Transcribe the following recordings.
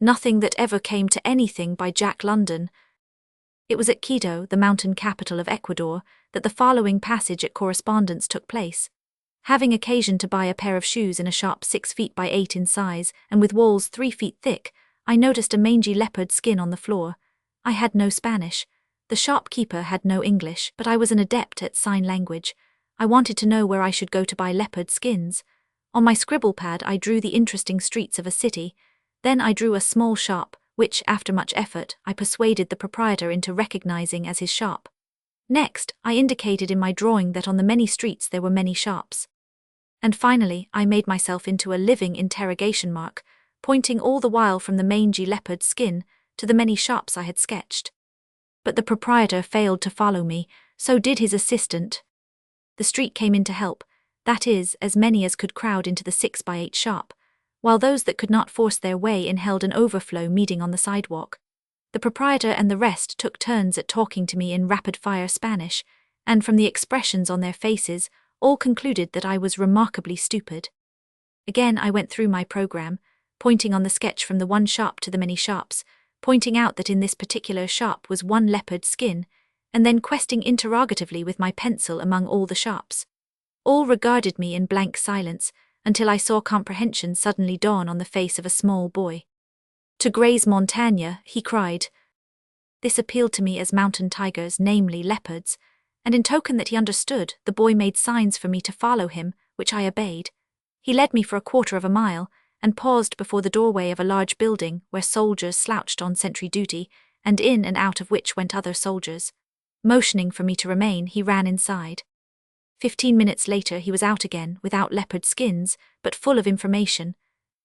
Nothing that ever came to anything by Jack London. It was at Quito, the mountain capital of Ecuador, that the following passage at correspondence took place. Having occasion to buy a pair of shoes in a shop 6 feet by 8 in size and with walls 3 feet thick, I noticed a mangy leopard skin on the floor. I had no Spanish. The shopkeeper had no English, but I was an adept at sign language. I wanted to know where I should go to buy leopard skins. On my scribble pad I drew the interesting streets of a city. Then I drew a small shop, which, after much effort, I persuaded the proprietor into recognizing as his shop. Next, I indicated in my drawing that on the many streets there were many shops. And finally, I made myself into a living interrogation mark, pointing all the while from the mangy leopard skin to the many shops I had sketched. But the proprietor failed to follow me, so did his assistant. The street came in to help, that is, as many as could crowd into the 6 by 8 shop, while those that could not force their way in held an overflow meeting on the sidewalk. The proprietor and the rest took turns at talking to me in rapid-fire Spanish, and from the expressions on their faces, all concluded that I was remarkably stupid. Again I went through my program, pointing on the sketch from the one shop to the many shops, pointing out that in this particular shop was one leopard skin, and then questing interrogatively with my pencil among all the shops. All regarded me in blank silence, until I saw comprehension suddenly dawn on the face of a small boy. "To graze montagne," he cried. This appealed to me as mountain tigers, namely leopards, and in token that he understood, the boy made signs for me to follow him, which I obeyed. He led me for a 1/4 of a mile, and paused before the doorway of a large building where soldiers slouched on sentry duty, and in and out of which went other soldiers. Motioning for me to remain, he ran inside. 15 minutes later he was out again, without leopard skins, but full of information.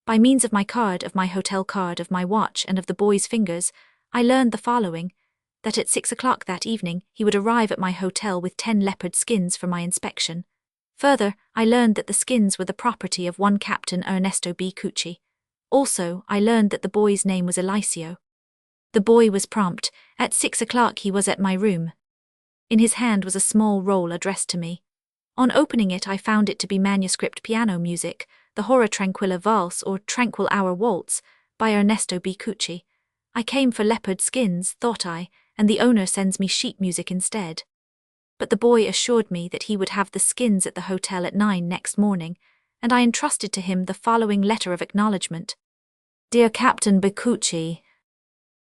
By means of my card, of my hotel card, of my watch, and of the boy's fingers, I learned the following: that at 6 o'clock that evening he would arrive at my hotel with 10 leopard skins for my inspection. Further, I learned that the skins were the property of one Captain Ernesto B. Cucci. Also, I learned that the boy's name was Eliseo. The boy was prompt. At 6 o'clock he was at my room. In his hand was a small roll addressed to me. On opening it I found it to be manuscript piano music, the Hora Tranquilla Valse or Tranquil Hour Waltz, by Ernesto B. Cucci. I came for leopard skins, thought I, and the owner sends me sheet music instead. But the boy assured me that he would have the skins at the hotel at 9 next morning, and I entrusted to him the following letter of acknowledgement. "Dear Captain Becucci,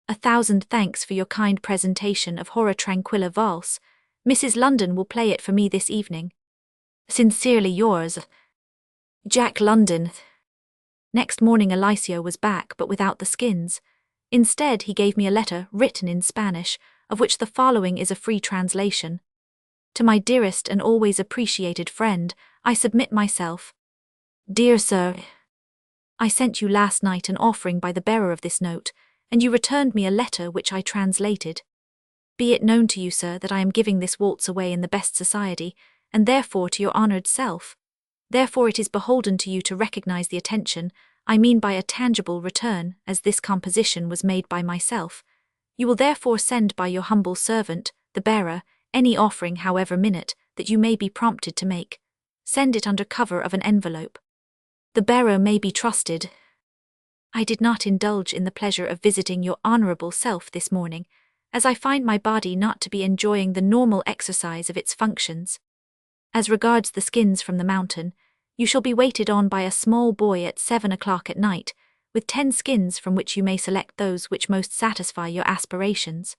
1,000 thanks for your kind presentation of Hora Tranquilla Valse. Mrs. London will play it for me this evening. Sincerely yours, Jack London." Next morning Eliseo was back, but without the skins. Instead, he gave me a letter written in Spanish, of which the following is a free translation. "To my dearest and always appreciated friend, I submit myself. Dear Sir, I sent you last night an offering by the bearer of this note, and you returned me a letter which I translated. Be it known to you, sir, that I am giving this waltz away in the best society, and therefore to your honoured self. Therefore it is beholden to you to recognise the attention, I mean by a tangible return, as this composition was made by myself. You will therefore send by your humble servant, the bearer, any offering, however minute, that you may be prompted to make. Send it under cover of an envelope. The bearer may be trusted. I did not indulge in the pleasure of visiting your honourable self this morning, as I find my body not to be enjoying the normal exercise of its functions. As regards the skins from the mountain, you shall be waited on by a small boy at 7 o'clock at night, with 10 skins from which you may select those which most satisfy your aspirations.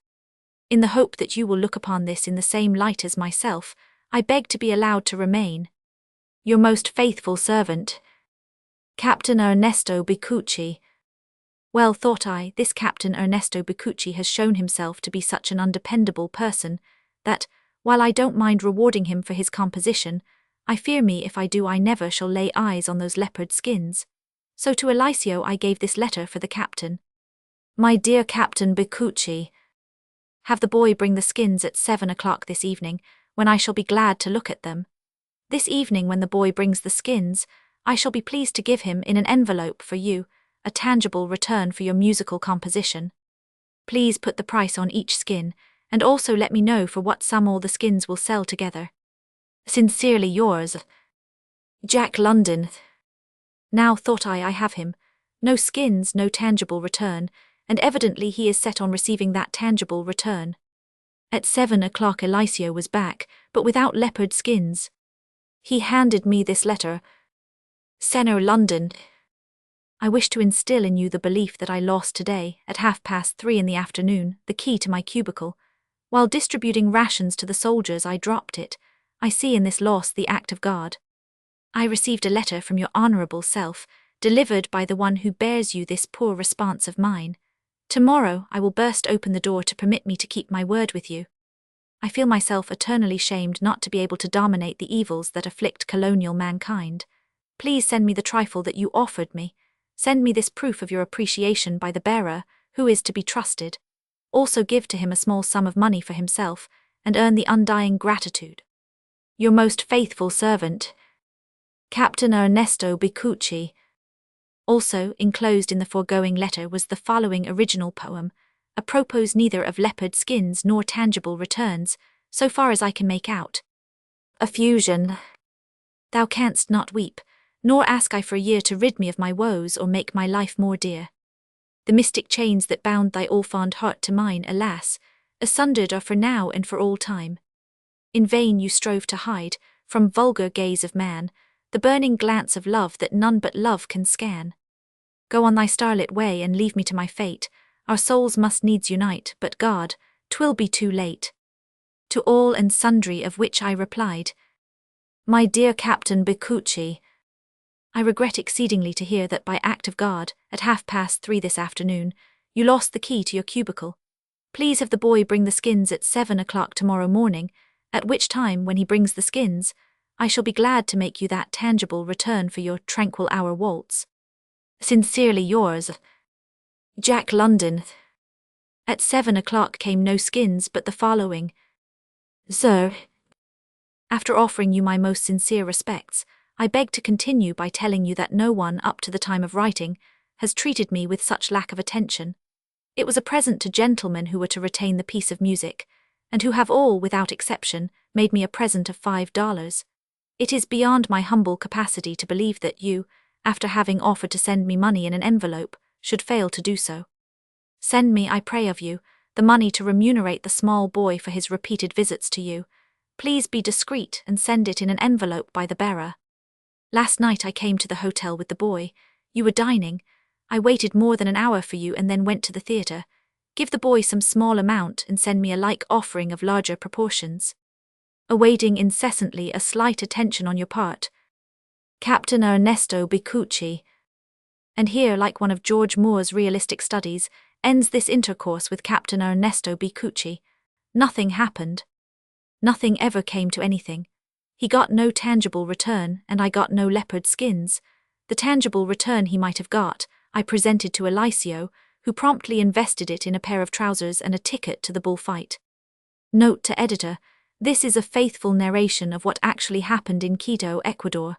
In the hope that you will look upon this in the same light as myself, I beg to be allowed to remain your most faithful servant, Captain Ernesto Becucci. Well, thought I, this Captain Ernesto Becucci has shown himself to be such an undependable person that, while I don't mind rewarding him for his composition, I fear me if I do I never shall lay eyes on those leopard skins. So to Eliseo I gave this letter for the captain. My dear Captain Becucci, have the boy bring the skins at 7 o'clock this evening, when I shall be glad to look at them. This evening when the boy brings the skins, I shall be pleased to give him in an envelope for you a tangible return for your musical composition. Please put the price on each skin, and also let me know for what sum all the skins will sell together. Sincerely yours, Jack London. Now, thought I have him. No skins, no tangible return, and evidently he is set on receiving that tangible return. At 7 o'clock Eliseo was back, but without leopard skins. He handed me this letter. Senor London, I wish to instill in you the belief that I lost today, at 3:30 in the afternoon, the key to my cubicle. While distributing rations to the soldiers, I dropped it. I see in this loss the act of God. I received a letter from your honorable self, delivered by the one who bears you this poor response of mine. Tomorrow I will burst open the door to permit me to keep my word with you. I feel myself eternally shamed not to be able to dominate the evils that afflict colonial mankind. Please send me the trifle that you offered me. Send me this proof of your appreciation by the bearer, who is to be trusted. Also give to him a small sum of money for himself, and earn the undying gratitude. Your most faithful servant, Captain Ernesto Bicucci. Also, enclosed in the foregoing letter was the following original poem, apropos neither of leopard skins nor tangible returns, so far as I can make out. A fusion. Thou canst not weep, nor ask I for a year to rid me of my woes or make my life more dear. The mystic chains that bound thy all-fond heart to mine, alas, asunder are for now and for all time. In vain you strove to hide, from vulgar gaze of man, the burning glance of love that none but love can scan. Go on thy starlit way and leave me to my fate. Our souls must needs unite, but God, 'twill be too late. To all and sundry of which I replied, My dear Captain Bicucci, I regret exceedingly to hear that by act of God, at 3:30 this afternoon, you lost the key to your cubicle. Please have the boy bring the skins at 7 o'clock tomorrow morning, at which time, when he brings the skins, I shall be glad to make you that tangible return for your tranquil hour waltz. Sincerely yours, Jack London. At 7 o'clock came no skins but the following. Sir, after offering you my most sincere respects, I beg to continue by telling you that no one, up to the time of writing, has treated me with such lack of attention. It was a present to gentlemen who were to retain the piece of music, and who have all, without exception, made me a present of $5. It is beyond my humble capacity to believe that you, after having offered to send me money in an envelope, should fail to do so. Send me, I pray of you, the money to remunerate the small boy for his repeated visits to you. Please be discreet and send it in an envelope by the bearer. Last night I came to the hotel with the boy. You were dining. I waited more than an hour for you and then went to the theatre. Give the boy some small amount and send me a like offering of larger proportions. Awaiting incessantly a slight attention on your part, Captain Ernesto Bicucci. And here, like one of George Moore's realistic studies, ends this intercourse with Captain Ernesto Bicucci. Nothing happened. Nothing ever came to anything. He got no tangible return, and I got no leopard skins. The tangible return he might have got, I presented to Eliseo, who promptly invested it in a pair of trousers and a ticket to the bullfight. Note to editor, this is a faithful narration of what actually happened in Quito, Ecuador.